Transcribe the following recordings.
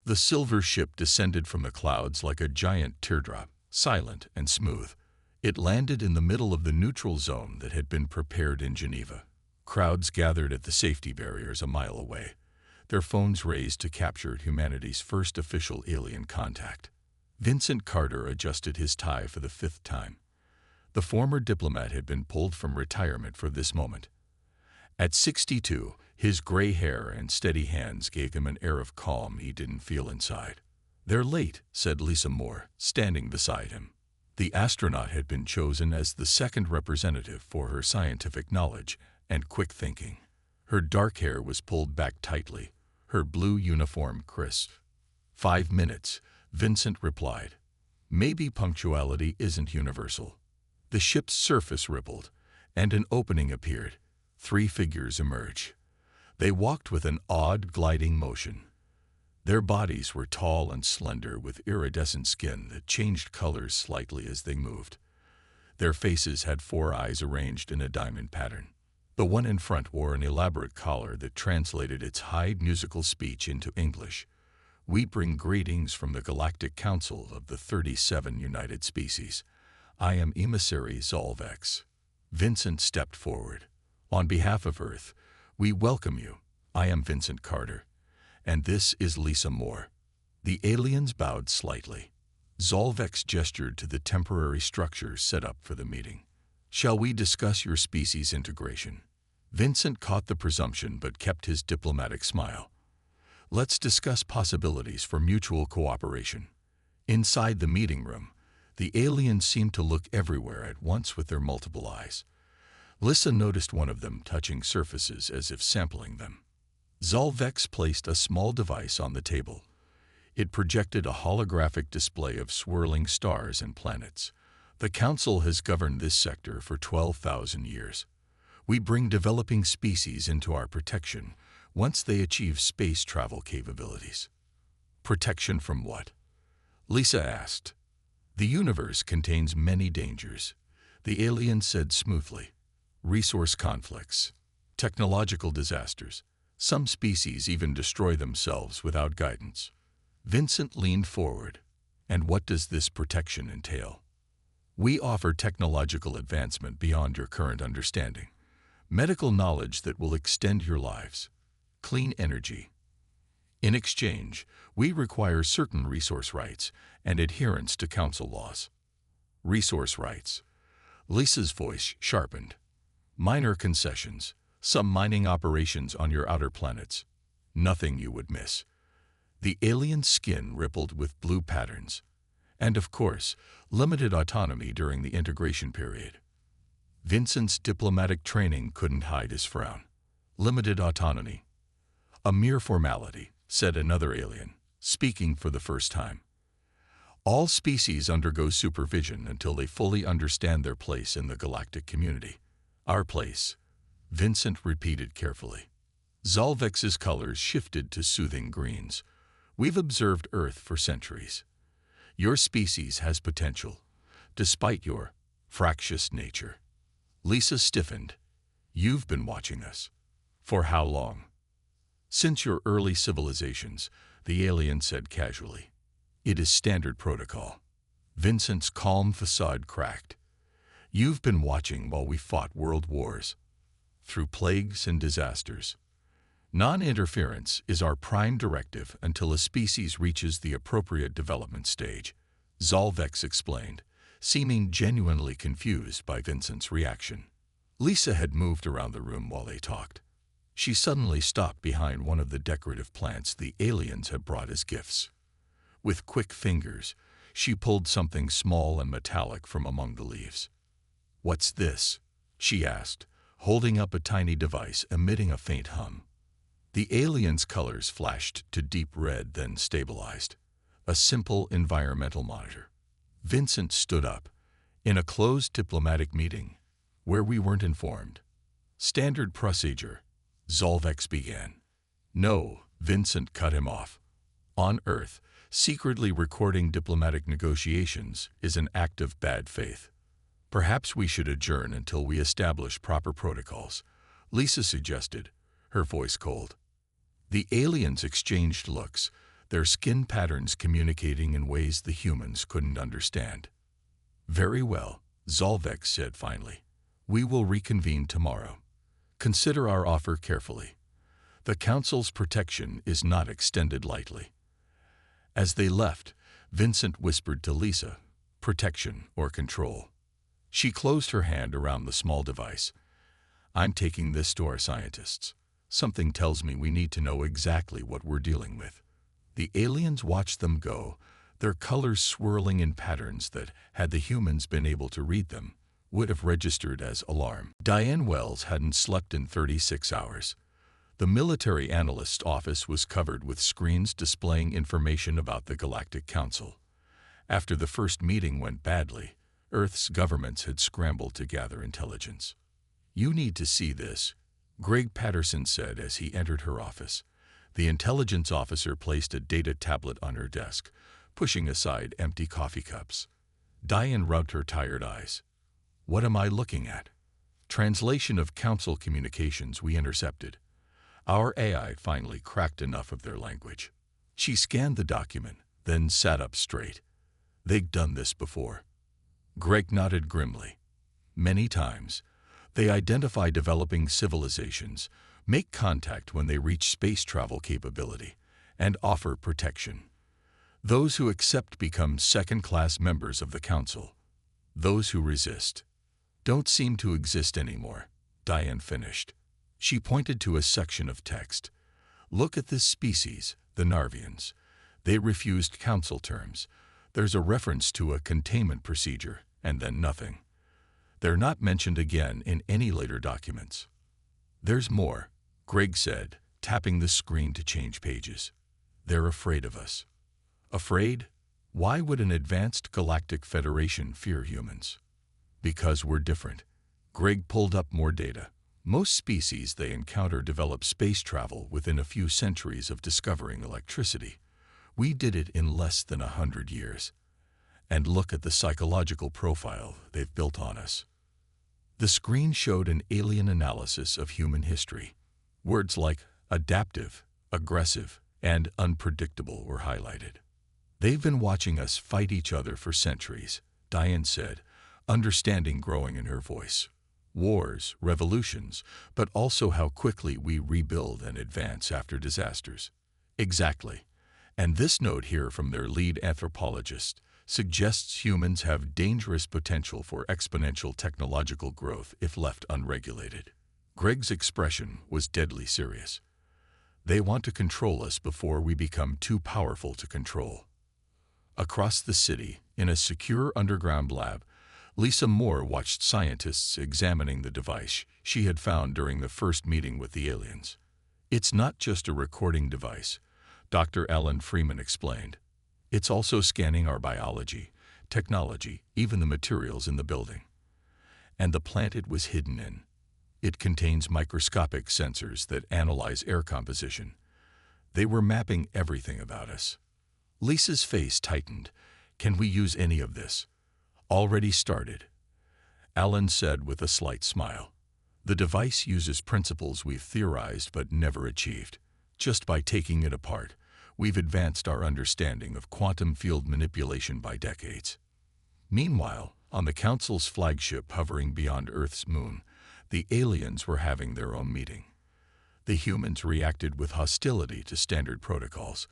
The silver ship descended from the clouds like a giant teardrop, silent and smooth. It landed in the middle of the neutral zone that had been prepared in Geneva. Crowds gathered at the safety barriers a mile away, their phones raised to capture humanity's first official alien contact. Vincent Carter adjusted his tie for the 5th time. The former diplomat had been pulled from retirement for this moment. At 62, his gray hair and steady hands gave him an air of calm he didn't feel inside. "They're late," said Lisa Moore, standing beside him. The astronaut had been chosen as the second representative for her scientific knowledge and quick thinking. Her dark hair was pulled back tightly, her blue uniform crisp. 5 minutes, Vincent replied. Maybe punctuality isn't universal. The ship's surface rippled, and an opening appeared. 3 figures emerged. They walked with an odd, gliding motion. Their bodies were tall and slender with iridescent skin that changed colors slightly as they moved. Their faces had 4 eyes arranged in a diamond pattern. The one in front wore an elaborate collar that translated its high musical speech into English. "We bring greetings from the Galactic Council of the 37 United Species. I am emissary Zolvex." Vincent stepped forward. "On behalf of Earth, we welcome you. I am Vincent Carter, and this is Lisa Moore." The aliens bowed slightly. Zolvex gestured to the temporary structures set up for the meeting. "Shall we discuss your species integration?" Vincent caught the presumption but kept his diplomatic smile. "Let's discuss possibilities for mutual cooperation." Inside the meeting room, the aliens seemed to look everywhere at once with their multiple eyes. Lisa noticed one of them touching surfaces as if sampling them. Zolvex placed a small device on the table. It projected a holographic display of swirling stars and planets. "The Council has governed this sector for 12,000 years. We bring developing species into our protection once they achieve space travel capabilities." "Protection from what?" Lisa asked. "The universe contains many dangers," the alien said smoothly. "Resource conflicts, technological disasters. Some species even destroy themselves without guidance." Vincent leaned forward. "And what does this protection entail?" "We offer technological advancement beyond your current understanding. Medical knowledge that will extend your lives. Clean energy. In exchange, we require certain resource rights and adherence to Council laws." "Resource rights." Lisa's voice sharpened. "Minor concessions, some mining operations on your outer planets. Nothing you would miss." The alien's skin rippled with blue patterns. "And of course, limited autonomy during the integration period." Vincent's diplomatic training couldn't hide his frown. "Limited autonomy. A mere formality," said another alien, speaking for the first time. "All species undergo supervision until they fully understand their place in the galactic community." "Our place," Vincent repeated carefully. Zolvex's colors shifted to soothing greens. "We've observed Earth for centuries. Your species has potential, despite your fractious nature." Lisa stiffened. "You've been watching us. For how long?" "Since your early civilizations," the alien said casually. "It is standard protocol." Vincent's calm facade cracked. "You've been watching while we fought world wars, through plagues and disasters. Non-interference is our prime directive until a species reaches the appropriate development stage," Zolvex explained, seeming genuinely confused by Vincent's reaction. Lisa had moved around the room while they talked. She suddenly stopped behind one of the decorative plants the aliens had brought as gifts. With quick fingers, she pulled something small and metallic from among the leaves. "What's this?" she asked, holding up a tiny device emitting a faint hum. The alien's colors flashed to deep red, then stabilized. "A simple environmental monitor." Vincent stood up. "In a closed diplomatic meeting, where we weren't informed." "Standard procedure," Zolvex began. "No," Vincent cut him off. "On Earth, secretly recording diplomatic negotiations is an act of bad faith. Perhaps we should adjourn until we establish proper protocols," Lisa suggested, her voice cold. The aliens exchanged looks, their skin patterns communicating in ways the humans couldn't understand. "Very well," Zolvex said finally. "We will reconvene tomorrow. Consider our offer carefully. The Council's protection is not extended lightly." As they left, Vincent whispered to Lisa, "Protection or control." She closed her hand around the small device. "I'm taking this to our scientists. Something tells me we need to know exactly what we're dealing with." The aliens watched them go, their colors swirling in patterns that, had the humans been able to read them, would have registered as alarm. Diane Wells hadn't slept in 36 hours. The military analyst's office was covered with screens displaying information about the Galactic Council. After the first meeting went badly, Earth's governments had scrambled to gather intelligence. "You need to see this," Greg Patterson said as he entered her office. The intelligence officer placed a data tablet on her desk, pushing aside empty coffee cups. Diane rubbed her tired eyes. "What am I looking at?" "Translation of Council communications we intercepted. Our AI finally cracked enough of their language." She scanned the document, then sat up straight. "They've done this before." Greg nodded grimly. "Many times. They identify developing civilizations, make contact when they reach space travel capability, and offer protection. Those who accept become second-class members of the Council. Those who resist don't seem to exist anymore," Diane finished. She pointed to a section of text. "Look at this species, the Narvians. They refused Council terms. There's a reference to a containment procedure, and then nothing. They're not mentioned again in any later documents." "There's more," Greg said, tapping the screen to change pages. "They're afraid of us." "Afraid? Why would an advanced Galactic Federation fear humans?" "Because we're different." Greg pulled up more data. "Most species they encounter develop space travel within a few centuries of discovering electricity. We did it in less than 100 years. And look at the psychological profile they've built on us." The screen showed an alien analysis of human history. Words like adaptive, aggressive, and unpredictable were highlighted. "They've been watching us fight each other for centuries," Diane said, understanding growing in her voice. "Wars, revolutions, but also how quickly we rebuild and advance after disasters." "Exactly. And this note here from their lead anthropologist suggests humans have dangerous potential for exponential technological growth if left unregulated." Greg's expression was deadly serious. "They want to control us before we become too powerful to control." Across the city, in a secure underground lab, Lisa Moore watched scientists examining the device she had found during the first meeting with the aliens. "It's not just a recording device," Dr. Alan Freeman explained. "It's also scanning our biology, technology, even the materials in the building. And the plant it was hidden in. It contains microscopic sensors that analyze air composition. They were mapping everything about us." Lisa's face tightened. "Can we use any of this?" "Already started," Alan said with a slight smile. "The device uses principles we've theorized but never achieved. Just by taking it apart, we've advanced our understanding of quantum field manipulation by decades." Meanwhile, on the Council's flagship hovering beyond Earth's moon, the aliens were having their own meeting. The humans reacted with hostility to standard protocols.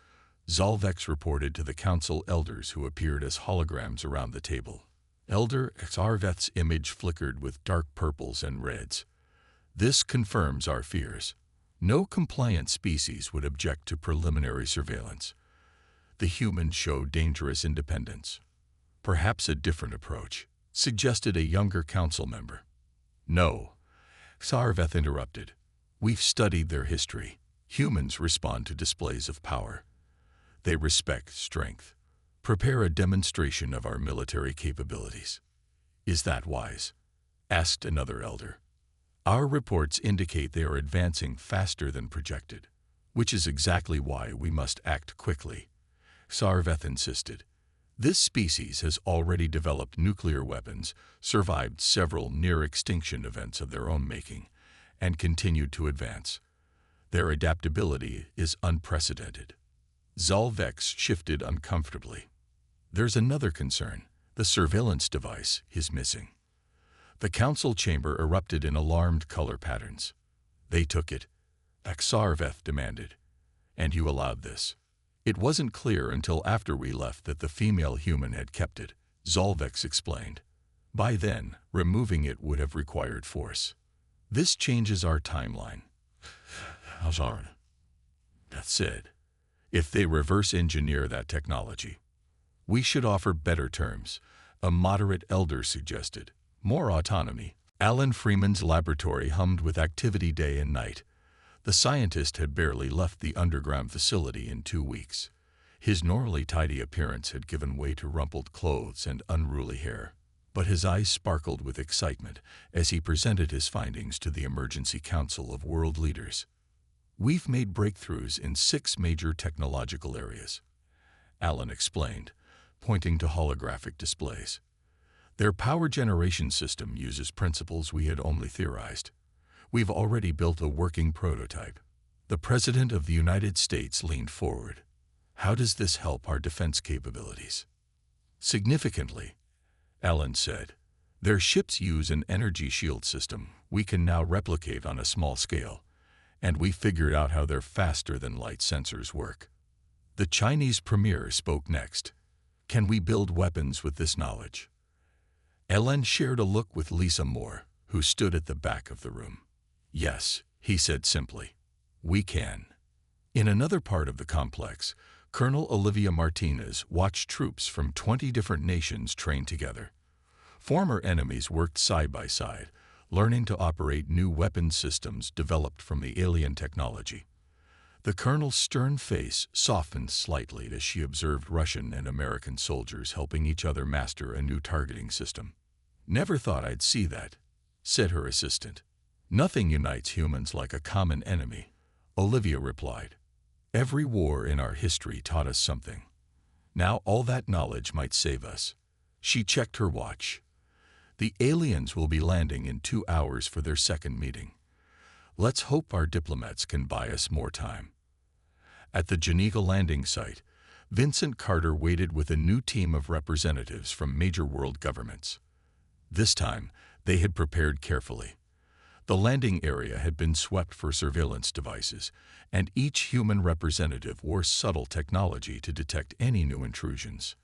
Zolvex reported to the Council elders who appeared as holograms around the table. Elder Xarveth's image flickered with dark purples and reds. "This confirms our fears. No compliant species would object to preliminary surveillance. The humans show dangerous independence. Perhaps a different approach," suggested a younger council member. "No," Xarveth interrupted. "We've studied their history. Humans respond to displays of power. They respect strength. Prepare a demonstration of our military capabilities." "Is that wise?" asked another elder. "Our reports indicate they are advancing faster than projected, which is exactly why we must act quickly," Xarveth insisted. "This species has already developed nuclear weapons, survived several near-extinction events of their own making, and continued to advance. Their adaptability is unprecedented." Zalvex shifted uncomfortably. There's another concern. The surveillance device is missing. The council chamber erupted in alarmed color patterns. They took it, Aksarveth demanded. And you allowed this. It wasn't clear until after we left that the female human had kept it, Zalvex explained. By then, removing it would have required force. This changes our timeline. Hazard. That said, if they reverse engineer that technology, we should offer better terms, a moderate elder suggested. More autonomy. Alan Freeman's laboratory hummed with activity day and night. The scientist had barely left the underground facility in 2 weeks. His normally tidy appearance had given way to rumpled clothes and unruly hair, but his eyes sparkled with excitement as he presented his findings to the Emergency Council of World Leaders. We've made breakthroughs in 6 major technological areas, Alan explained, pointing to holographic displays. Their power generation system uses principles we had only theorized. We've already built a working prototype. The President of the United States leaned forward. How does this help our defense capabilities? Significantly, Alan said. Their ships use an energy shield system we can now replicate on a small scale, and we figured out how their faster-than-light sensors work. The Chinese premier spoke next. Can we build weapons with this knowledge? Alan shared a look with Lisa Moore, who stood at the back of the room. Yes, he said simply. We can. In another part of the complex, Colonel Olivia Martinez watched troops from 20 different nations train together. Former enemies worked side by side, learning to operate new weapon systems developed from the alien technology. The colonel's stern face softened slightly as she observed Russian and American soldiers helping each other master a new targeting system. Never thought I'd see that, said her assistant. Nothing unites humans like a common enemy, Olivia replied. Every war in our history taught us something. Now all that knowledge might save us. She checked her watch. The aliens will be landing in 2 hours for their second meeting. Let's hope our diplomats can buy us more time. At the Geneva landing site, Vincent Carter waited with a new team of representatives from major world governments. This time, they had prepared carefully. The landing area had been swept for surveillance devices, and each human representative wore subtle technology to detect any new intrusions.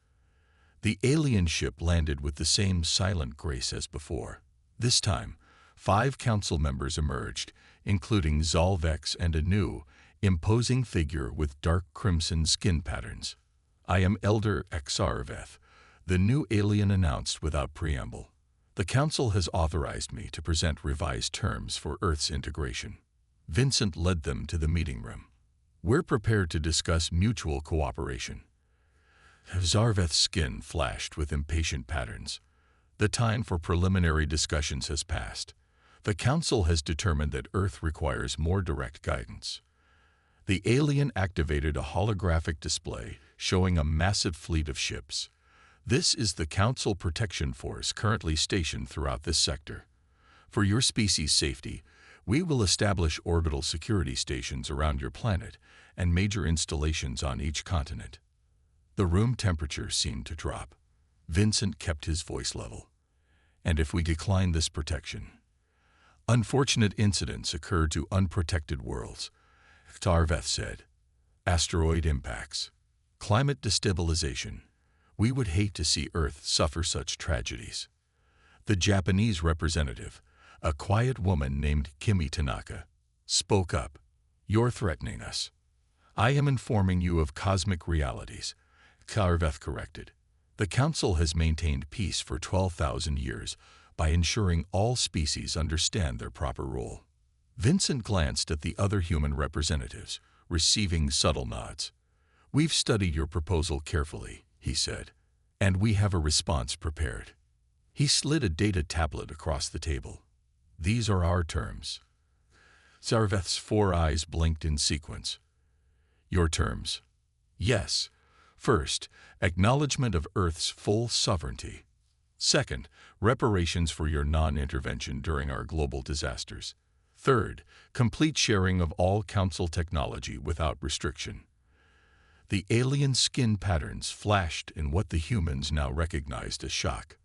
The alien ship landed with the same silent grace as before. This time, 5 council members emerged, including Zalvex and a new, imposing figure with dark crimson skin patterns. I am Elder Aksarveth, the new alien announced without preamble. The council has authorized me to present revised terms for Earth's integration. Vincent led them to the meeting room. We're prepared to discuss mutual cooperation. Zarveth's skin flashed with impatient patterns. The time for preliminary discussions has passed. The council has determined that Earth requires more direct guidance. The alien activated a holographic display showing a massive fleet of ships. This is the Council Protection Force currently stationed throughout this sector. For your species' safety, we will establish orbital security stations around your planet and major installations on each continent. The room temperature seemed to drop. Vincent kept his voice level. And if we decline this protection? Unfortunate incidents occur to unprotected worlds, Tarveth said. Asteroid impacts, climate destabilization. We would hate to see Earth suffer such tragedies. The Japanese representative, a quiet woman named Kimi Tanaka, spoke up. You're threatening us. I am informing you of cosmic realities, Tarveth corrected. The Council has maintained peace for 12,000 years by ensuring all species understand their proper role. Vincent glanced at the other human representatives, receiving subtle nods. We've studied your proposal carefully, he said, and we have a response prepared. He slid a data tablet across the table. These are our terms. Zarveth's 4 eyes blinked in sequence. Your terms. Yes. First, acknowledgement of Earth's full sovereignty. Second, reparations for your non-intervention during our global disasters. Third, complete sharing of all Council technology without restriction. The alien skin patterns flashed in what the humans now recognized as shock.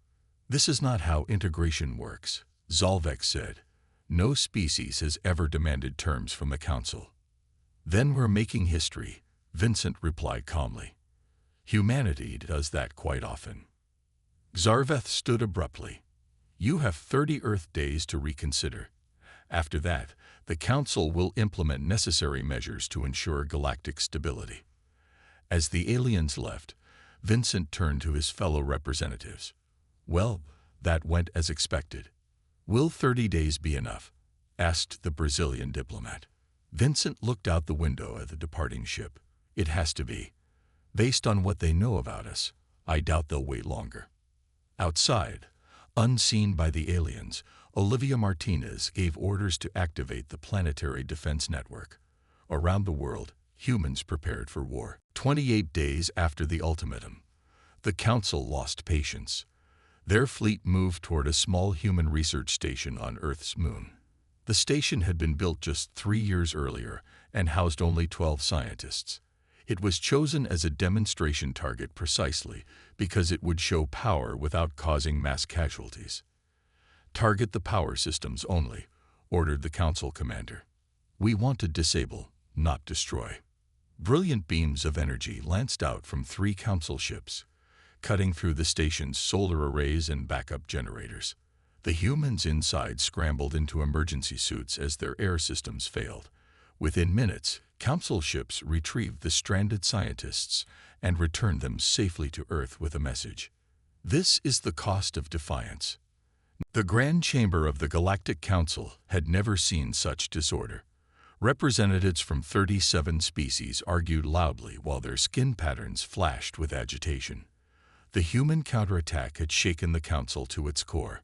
"This is not how integration works," Zolvek said. "No species has ever demanded terms from the Council." "Then we're making history," Vincent replied calmly. "Humanity does that quite often." Zarveth stood abruptly. "You have 30 Earth days to reconsider. After that, the Council will implement necessary measures to ensure galactic stability." As the aliens left, Vincent turned to his fellow representatives. "Well, that went as expected." "Will 30 days be enough?" asked the Brazilian diplomat. Vincent looked out the window at the departing ship. "It has to be. Based on what they know about us, I doubt they'll wait longer." Outside, unseen by the aliens, Olivia Martinez gave orders to activate the planetary defense network. Around the world, humans prepared for war. 28 days after the ultimatum, the Council lost patience. Their fleet moved toward a small human research station on Earth's moon. The station had been built just 3 years earlier and housed only 12 scientists. It was chosen as a demonstration target precisely because it would show power without causing mass casualties. "Target the power systems only," ordered the Council commander. "We want to disable, not destroy." Brilliant beams of energy lanced out from 3 Council ships, cutting through the station's solar arrays and backup generators. The humans inside scrambled into emergency suits as their air systems failed. Within minutes, Council ships retrieved the stranded scientists and returned them safely to Earth with a message. This is the cost of defiance. The Grand Chamber of the Galactic Council had never seen such disorder. Representatives from 37 species argued loudly while their skin patterns flashed with agitation. The human counterattack had shaken the Council to its core.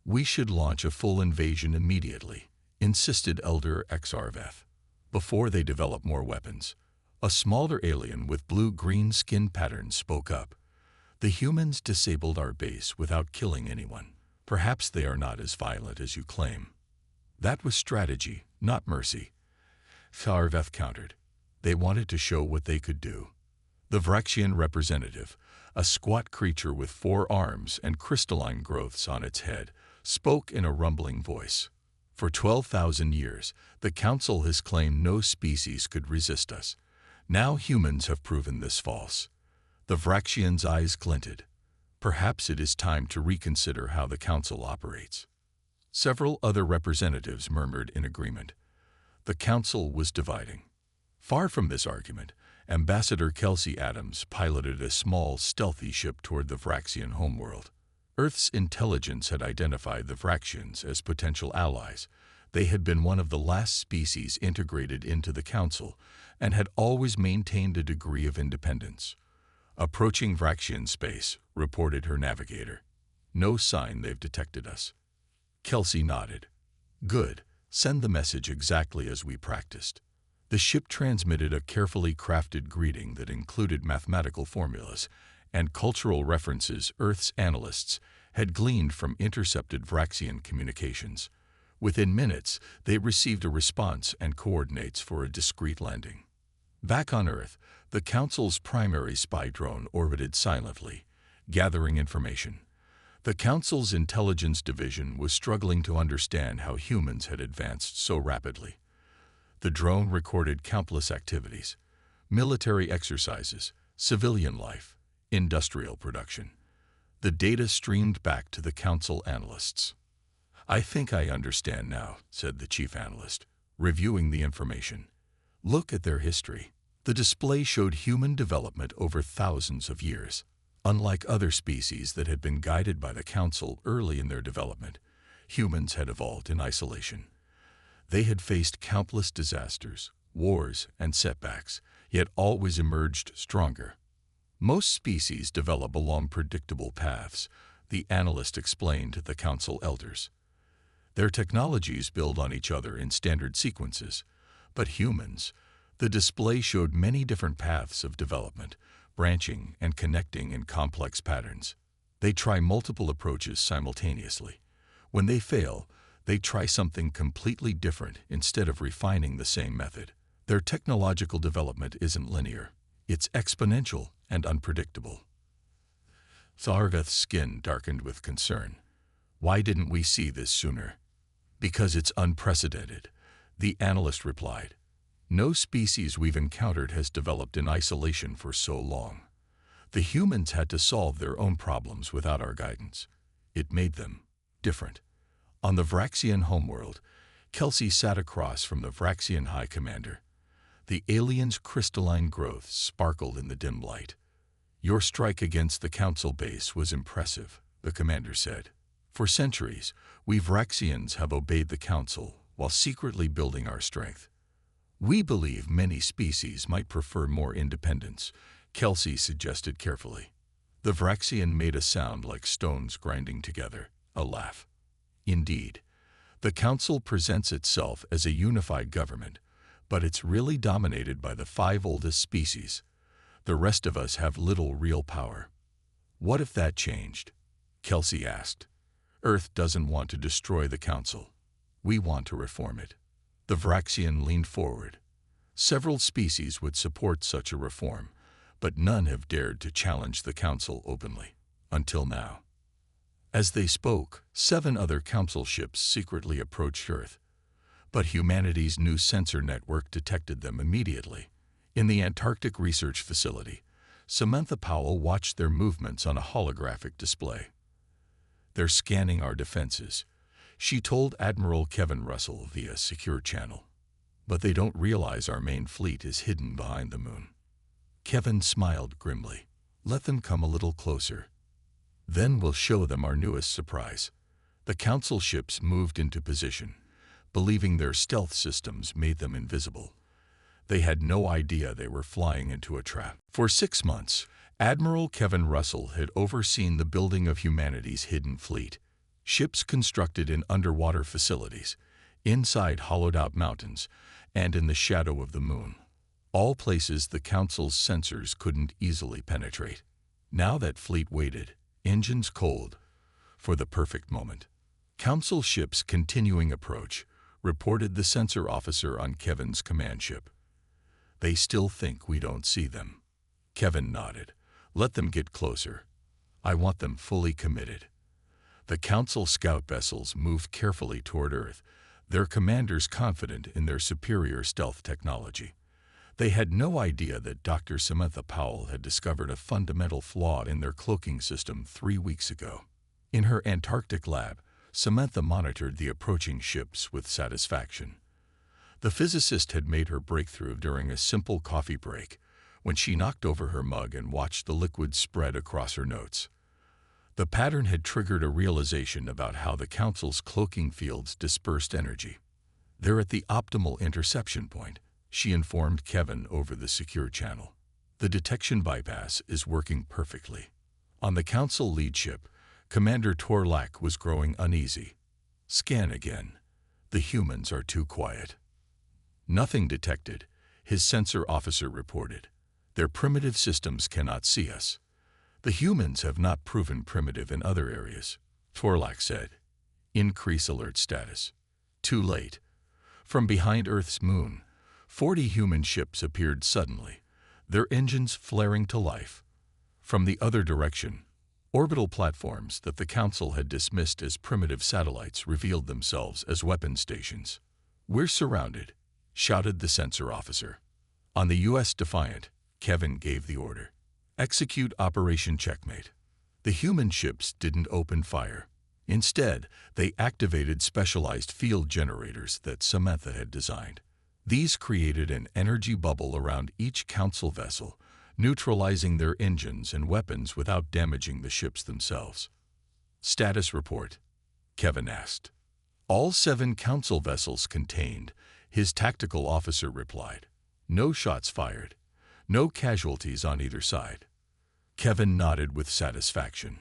"We should launch a full invasion immediately," insisted Elder Exarveth, "before they develop more weapons." A smaller alien with blue-green skin patterns spoke up. "The humans disabled our base without killing anyone. Perhaps they are not as violent as you claim." "That was strategy, not mercy," Sarveth countered. "They wanted to show what they could do." The Vraxian representative, a squat creature with 4 arms and crystalline growths on its head, spoke in a rumbling voice. "For 12,000 years, the Council has claimed no species could resist us. Now humans have proven this false." The Vraxian's eyes glinted. "Perhaps it is time to reconsider how the Council operates." Several other representatives murmured in agreement. The Council was dividing. Far from this argument, Ambassador Kelsey Adams piloted a small, stealthy ship toward the Vraxian homeworld. Earth's intelligence had identified the Vraxians as potential allies. They had been one of the last species integrated into the Council and had always maintained a degree of independence. "Approaching Vraxian space," reported her navigator. "No sign they've detected us." Kelsey nodded. "Good. Send the message exactly as we practiced." The ship transmitted a carefully crafted greeting that included mathematical formulas and cultural references Earth's analysts had gleaned from intercepted Vraxian communications. Within minutes, they received a response and coordinates for a discreet landing. Back on Earth, the Council's primary spy drone orbited silently, gathering information. The Council's intelligence division was struggling to understand how humans had advanced so rapidly. The drone recorded countless activities: military exercises, civilian life, industrial production. The data streamed back to the Council analysts. "I think I understand now," said the chief analyst, reviewing the information. "Look at their history." The display showed human development over thousands of years. Unlike other species that had been guided by the Council early in their development, humans had evolved in isolation. They had faced countless disasters, wars, and setbacks, yet always emerged stronger. "Most species develop along predictable paths," the analyst explained to the Council elders. "Their technologies build on each other in standard sequences. But humans," the display showed many different paths of development, branching and connecting in complex patterns. They try multiple approaches simultaneously. When they fail, they try something completely different instead of refining the same method. Their technological development isn't linear. It's exponential and unpredictable. Thargoth's skin darkened with concern. Why didn't we see this sooner? Because it's unprecedented, the analyst replied. No species we've encountered has developed in isolation for so long. The humans had to solve their own problems without our guidance. It made them different. On the Vraxian homeworld, Kelsey sat across from the Vraxian High Commander. The alien's crystalline growth sparkled in the dim light. Your strike against the Council base was impressive, the commander said. For centuries, we Vraxians have obeyed the Council while secretly building our strength. We believe many species might prefer more independence, Kelsey suggested carefully. The Vraxian made a sound like stones grinding together, a laugh. Indeed, the Council presents itself as a unified government, but it's really dominated by the 5 oldest species. The rest of us have little real power. What if that changed? Kelsey asked. Earth doesn't want to destroy the Council. We want to reform it. The Vraxian leaned forward. Several species would support such a reform, but none have dared to challenge the Council openly, until now. As they spoke, 7 other Council ships secretly approached Earth, but humanity's new sensor network detected them immediately. In the Antarctic Research Facility, Samantha Powell watched their movements on a holographic display. They're scanning our defenses, she told Admiral Kevin Russell via secure channel. But they don't realize our main fleet is hidden behind the moon. Kevin smiled grimly. Let them come a little closer. Then we'll show them our newest surprise. The Council ships moved into position, believing their stealth systems made them invisible. They had no idea they were flying into a trap. For 6 months, Admiral Kevin Russell had overseen the building of humanity's hidden fleet. Ships constructed in underwater facilities, inside hollowed-out mountains, and in the shadow of the moon. All places the Council's sensors couldn't easily penetrate. Now that fleet waited, engines cold, for the perfect moment. Council ships continuing approach, reported the sensor officer on Kevin's command ship. They still think we don't see them. Kevin nodded. Let them get closer. I want them fully committed. The Council scout vessels moved carefully toward Earth, their commanders confident in their superior stealth technology. They had no idea that Dr. Samantha Powell had discovered a fundamental flaw in their cloaking system 3 weeks ago. In her Antarctic lab, Samantha monitored the approaching ships with satisfaction. The physicist had made her breakthrough during a simple coffee break, when she knocked over her mug and watched the liquid spread across her notes. The pattern had triggered a realization about how the Council's cloaking fields dispersed energy. They're at the optimal interception point, she informed Kevin over the secure channel. The detection bypass is working perfectly. On the Council lead ship, Commander Torlak was growing uneasy. Scan again. The humans are too quiet. Nothing detected, his sensor officer reported. Their primitive systems cannot see us. The humans have not proven primitive in other areas, Torlak said. Increase alert status. Too late. From behind Earth's moon, 40 human ships appeared suddenly, their engines flaring to life. From the other direction, orbital platforms that the Council had dismissed as primitive satellites revealed themselves as weapon stations. We're surrounded, shouted the sensor officer. On the U.S. Defiant, Kevin gave the order. Execute Operation Checkmate. The human ships didn't open fire. Instead, they activated specialized field generators that Samantha had designed. These created an energy bubble around each Council vessel, neutralizing their engines and weapons without damaging the ships themselves. Status report, Kevin asked. All 7 Council vessels contained, his tactical officer replied. No shots fired. No casualties on either side. Kevin nodded with satisfaction.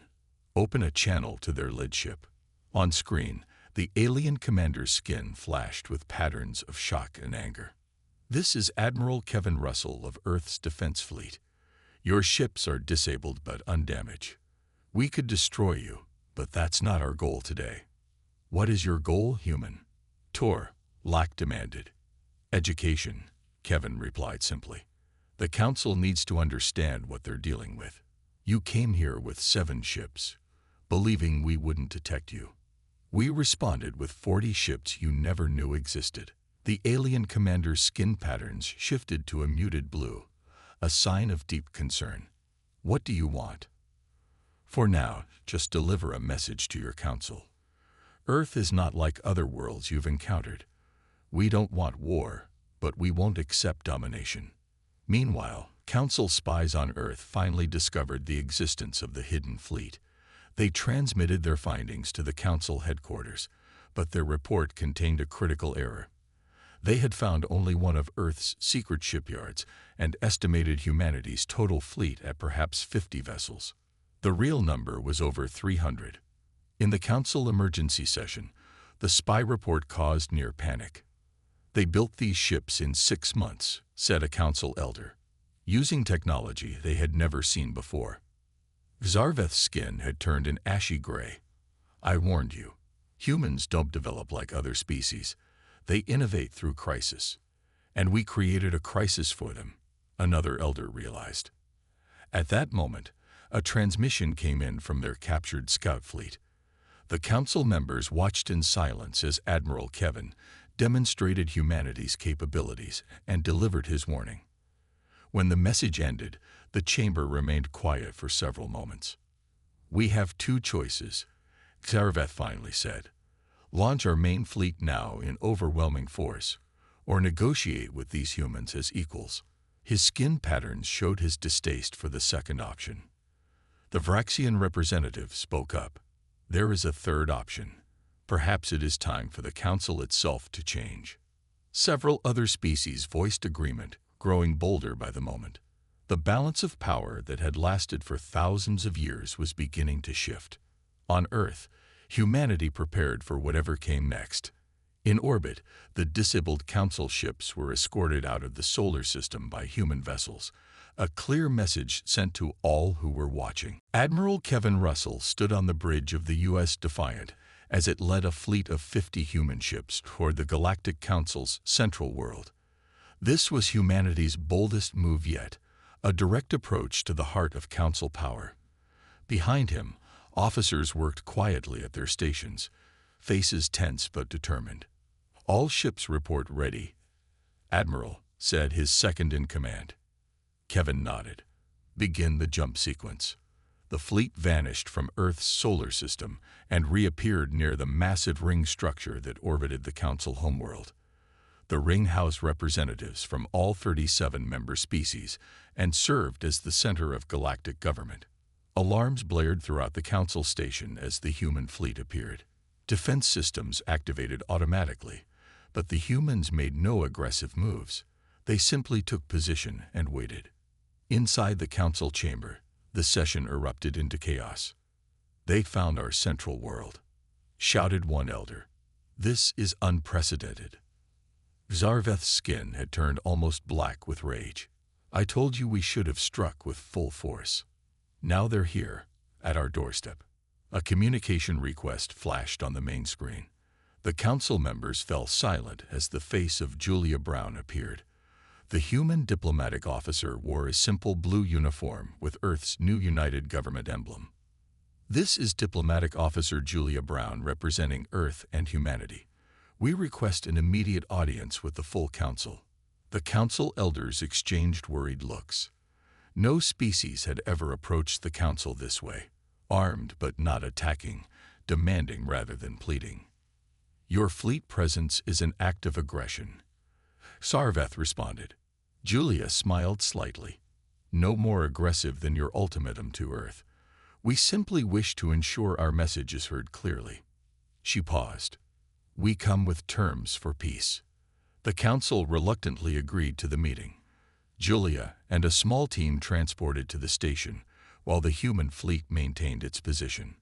Open a channel to their lead ship. On screen, the alien commander's skin flashed with patterns of shock and anger. This is Admiral Kevin Russell of Earth's Defense Fleet. Your ships are disabled but undamaged. We could destroy you, but that's not our goal today. What is your goal, human? Torlak demanded. Education, Kevin replied simply. The Council needs to understand what they're dealing with. You came here with 7 ships, believing we wouldn't detect you. We responded with 40 ships you never knew existed. The alien commander's skin patterns shifted to a muted blue, a sign of deep concern. What do you want? For now, just deliver a message to your council. Earth is not like other worlds you've encountered. We don't want war, but we won't accept domination. Meanwhile, Council spies on Earth finally discovered the existence of the hidden fleet. They transmitted their findings to the Council headquarters, but their report contained a critical error. They had found only one of Earth's secret shipyards and estimated humanity's total fleet at perhaps 50 vessels. The real number was over 300. In the Council emergency session, the spy report caused near panic. They built these ships in 6 months, said a Council elder, using technology they had never seen before. Zarveth's skin had turned an ashy gray. I warned you. Humans don't develop like other species. They innovate through crisis. And we created a crisis for them, another elder realized. At that moment, a transmission came in from their captured scout fleet. The Council members watched in silence as Admiral Kevin demonstrated humanity's capabilities and delivered his warning. When the message ended, the chamber remained quiet for several moments. We have 2 choices, Zarveth finally said. Launch our main fleet now in overwhelming force, or negotiate with these humans as equals. His skin patterns showed his distaste for the second option. The Vraxian representative spoke up. There is a third option. Perhaps it is time for the Council itself to change. Several other species voiced agreement, growing bolder by the moment. The balance of power that had lasted for thousands of years was beginning to shift. On Earth, humanity prepared for whatever came next. In orbit, the disabled Council ships were escorted out of the solar system by human vessels, a clear message sent to all who were watching. Admiral Kevin Russell stood on the bridge of the U.S. Defiant as it led a fleet of 50 human ships toward the Galactic Council's central world. This was humanity's boldest move yet, a direct approach to the heart of Council power. Behind him, officers worked quietly at their stations, faces tense but determined. All ships report ready, Admiral, said his second-in-command. Kevin nodded. Begin the jump sequence. The fleet vanished from Earth's solar system and reappeared near the massive ring structure that orbited the Council homeworld. The ring housed representatives from all 37 member species and served as the center of galactic government. Alarms blared throughout the Council station as the human fleet appeared. Defense systems activated automatically, but the humans made no aggressive moves. They simply took position and waited. Inside the Council chamber, the session erupted into chaos. They found our central world, shouted one elder. This is unprecedented. Zarveth's skin had turned almost black with rage. I told you we should have struck with full force. Now they're here, at our doorstep. A communication request flashed on the main screen. The Council members fell silent as the face of Julia Brown appeared. The human diplomatic officer wore a simple blue uniform with Earth's new United Government emblem. This is Diplomatic Officer Julia Brown representing Earth and humanity. We request an immediate audience with the full Council. The Council elders exchanged worried looks. No species had ever approached the Council this way, armed but not attacking, demanding rather than pleading. Your fleet presence is an act of aggression. Zarveth responded. Julia smiled slightly. No more aggressive than your ultimatum to Earth. We simply wish to ensure our message is heard clearly. She paused. We come with terms for peace. The Council reluctantly agreed to the meeting. Julia and a small team transported to the station, while the human fleet maintained its position.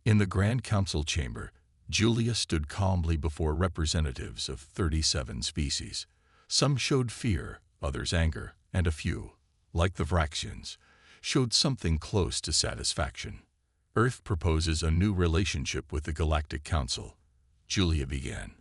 In the Grand Council chamber, Julia stood calmly before representatives of 37 species. Some showed fear, others anger, and a few, like the Vraxians, showed something close to satisfaction. Earth proposes a new relationship with the Galactic Council, Julia began.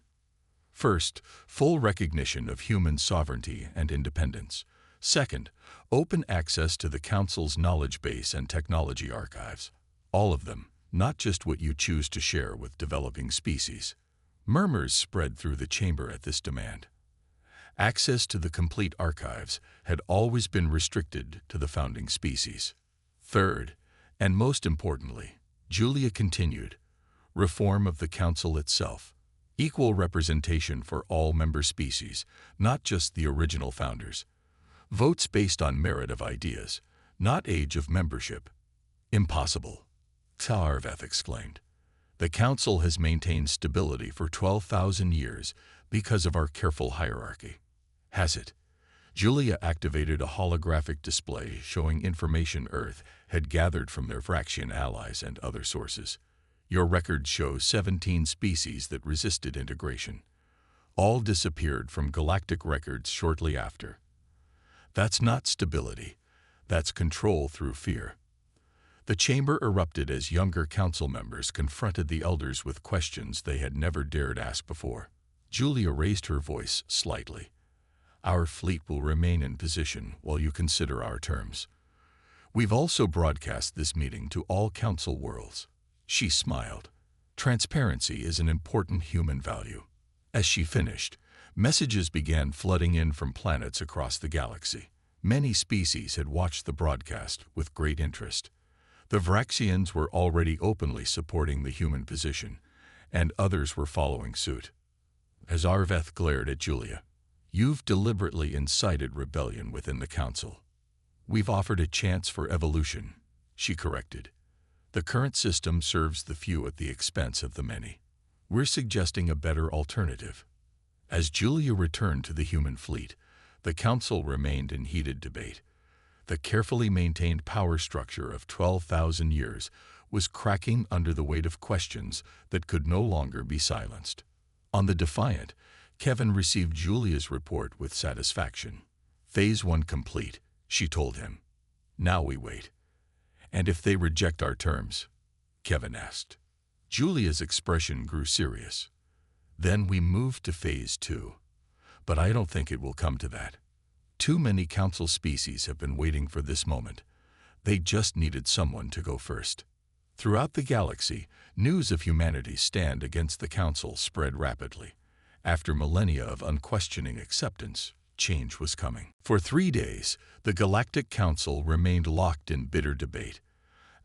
First, full recognition of human sovereignty and independence. Second, open access to the Council's knowledge base and technology archives. All of them, not just what you choose to share with developing species. Murmurs spread through the chamber at this demand. Access to the complete archives had always been restricted to the founding species. Third, and most importantly, Julia continued, reform of the Council itself. Equal representation for all member species, not just the original founders. Votes based on merit of ideas, not age of membership. Impossible, Tarveth exclaimed. The Council has maintained stability for 12,000 years because of our careful hierarchy. Has it? Julia activated a holographic display showing information Earth had gathered from their Vraxian allies and other sources. Your records show 17 species that resisted integration. All disappeared from galactic records shortly after. That's not stability. That's control through fear. The chamber erupted as younger council members confronted the elders with questions they had never dared ask before. Julia raised her voice slightly. Our fleet will remain in position while you consider our terms. We've also broadcast this meeting to all council worlds. She smiled. Transparency is an important human value. As she finished, messages began flooding in from planets across the galaxy. Many species had watched the broadcast with great interest. The Vraxians were already openly supporting the human position, and others were following suit. As Arveth glared at Julia, you've deliberately incited rebellion within the Council. We've offered a chance for evolution, she corrected. The current system serves the few at the expense of the many. We're suggesting a better alternative. As Julia returned to the human fleet, the Council remained in heated debate. The carefully maintained power structure of 12,000 years was cracking under the weight of questions that could no longer be silenced. On the Defiant, Kevin received Julia's report with satisfaction. Phase 1 complete, she told him. Now we wait. And if they reject our terms? Kevin asked. Julia's expression grew serious. Then we moved to Phase 2. But I don't think it will come to that. Too many council species have been waiting for this moment. They just needed someone to go first. Throughout the galaxy, news of humanity's stand against the Council spread rapidly. After millennia of unquestioning acceptance, change was coming. For 3 days, the Galactic Council remained locked in bitter debate.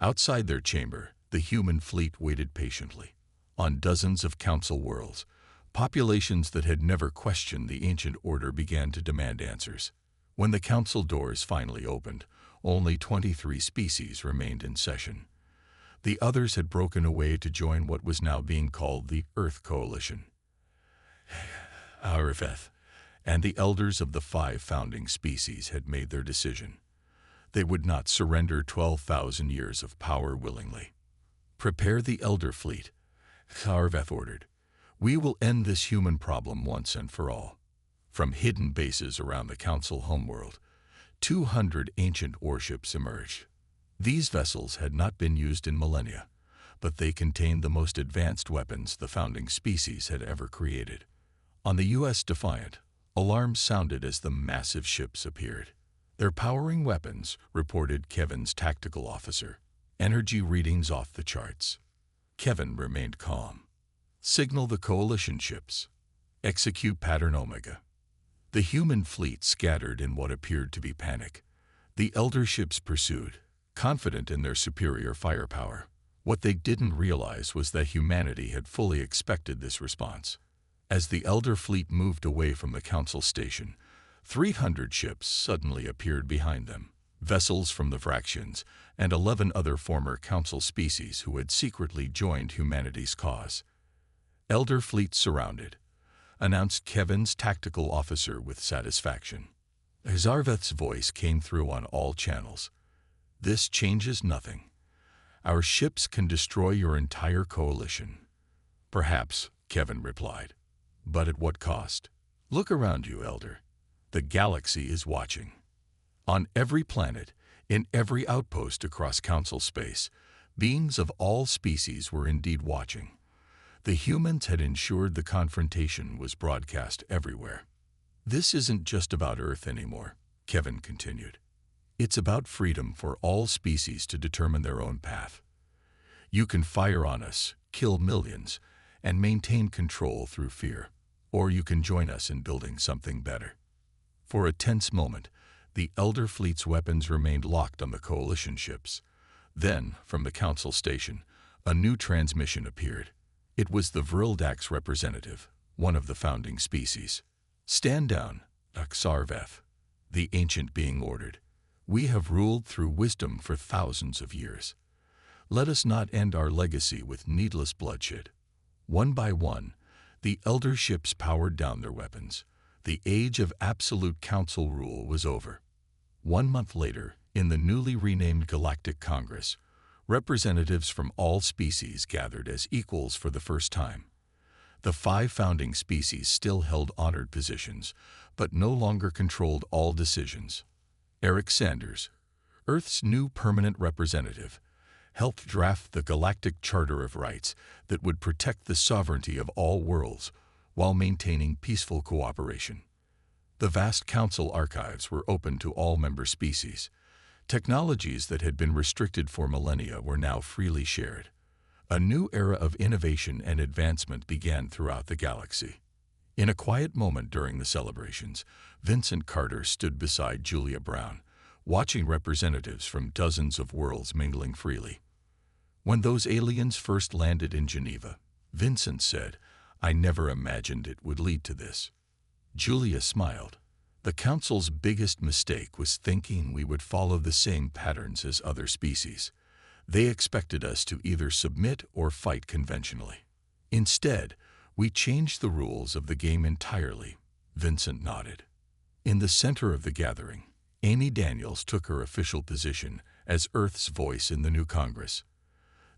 Outside their chamber, the human fleet waited patiently. On dozens of council worlds, populations that had never questioned the ancient order began to demand answers. When the council doors finally opened, only 23 species remained in session. The others had broken away to join what was now being called the Earth Coalition. Arveth and the elders of the 5 founding species had made their decision. They would not surrender 12,000 years of power willingly. Prepare the Elder Fleet, Arveth ordered. We will end this human problem once and for all. From hidden bases around the Council homeworld, 200 ancient warships emerged. These vessels had not been used in millennia, but they contained the most advanced weapons the founding species had ever created. On the U.S. Defiant, alarms sounded as the massive ships appeared. They're powering weapons, reported Kevin's tactical officer. Energy readings off the charts. Kevin remained calm. Signal the coalition ships. Execute Pattern Omega. The human fleet scattered in what appeared to be panic. The elder ships pursued, confident in their superior firepower. What they didn't realize was that humanity had fully expected this response. As the elder fleet moved away from the Council station, 300 ships suddenly appeared behind them. Vessels from the Vraxians and 11 other former Council species who had secretly joined humanity's cause. Elder fleet surrounded, announced Kevin's tactical officer with satisfaction. Zarveth's voice came through on all channels. This changes nothing. Our ships can destroy your entire coalition. Perhaps, Kevin replied. But at what cost? Look around you, Elder. The galaxy is watching. On every planet, in every outpost across Council space, beings of all species were indeed watching. The humans had ensured the confrontation was broadcast everywhere. This isn't just about Earth anymore. Kevin continued. It's about freedom for all species to determine their own path. You can fire on us, kill millions, and maintain control through fear, or you can join us in building something better. For a tense moment, the Elder Fleet's weapons remained locked on the Coalition ships. Then, from the Council station, a new transmission appeared. It was the Vrildax representative, one of the founding species. Stand down, Aksarveth, the ancient being ordered. We have ruled through wisdom for thousands of years. Let us not end our legacy with needless bloodshed. One by one, the Elder ships powered down their weapons. The age of absolute council rule was over. 1 month later, in the newly renamed Galactic Congress, representatives from all species gathered as equals for the first time. The 5 founding species still held honored positions, but no longer controlled all decisions. Eric Sanders, Earth's new permanent representative, helped draft the Galactic Charter of Rights that would protect the sovereignty of all worlds while maintaining peaceful cooperation. The vast council archives were open to all member species. Technologies that had been restricted for millennia were now freely shared. A new era of innovation and advancement began throughout the galaxy. In a quiet moment during the celebrations, Vincent Carter stood beside Julia Brown, watching representatives from dozens of worlds mingling freely. When those aliens first landed in Geneva, Vincent said, "I never imagined it would lead to this." Julia smiled. The Council's biggest mistake was thinking we would follow the same patterns as other species. They expected us to either submit or fight conventionally. Instead, we changed the rules of the game entirely, Vincent nodded. In the center of the gathering, Amy Daniels took her official position as Earth's voice in the new Congress.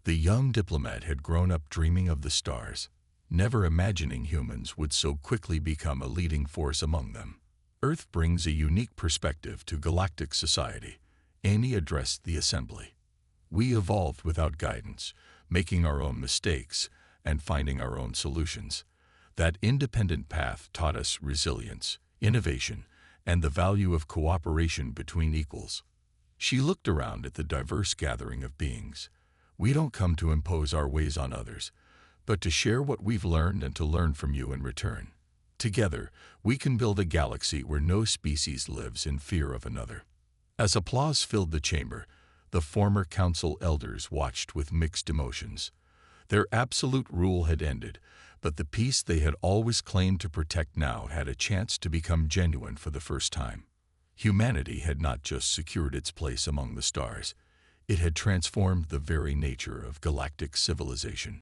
The young diplomat had grown up dreaming of the stars, never imagining humans would so quickly become a leading force among them. Earth brings a unique perspective to galactic society, Amy addressed the assembly. We evolved without guidance, making our own mistakes and finding our own solutions. That independent path taught us resilience, innovation, and the value of cooperation between equals. She looked around at the diverse gathering of beings. We don't come to impose our ways on others, but to share what we've learned and to learn from you in return. Together, we can build a galaxy where no species lives in fear of another. As applause filled the chamber, the former council elders watched with mixed emotions. Their absolute rule had ended, but the peace they had always claimed to protect now had a chance to become genuine for the first time. Humanity had not just secured its place among the stars, it had transformed the very nature of galactic civilization.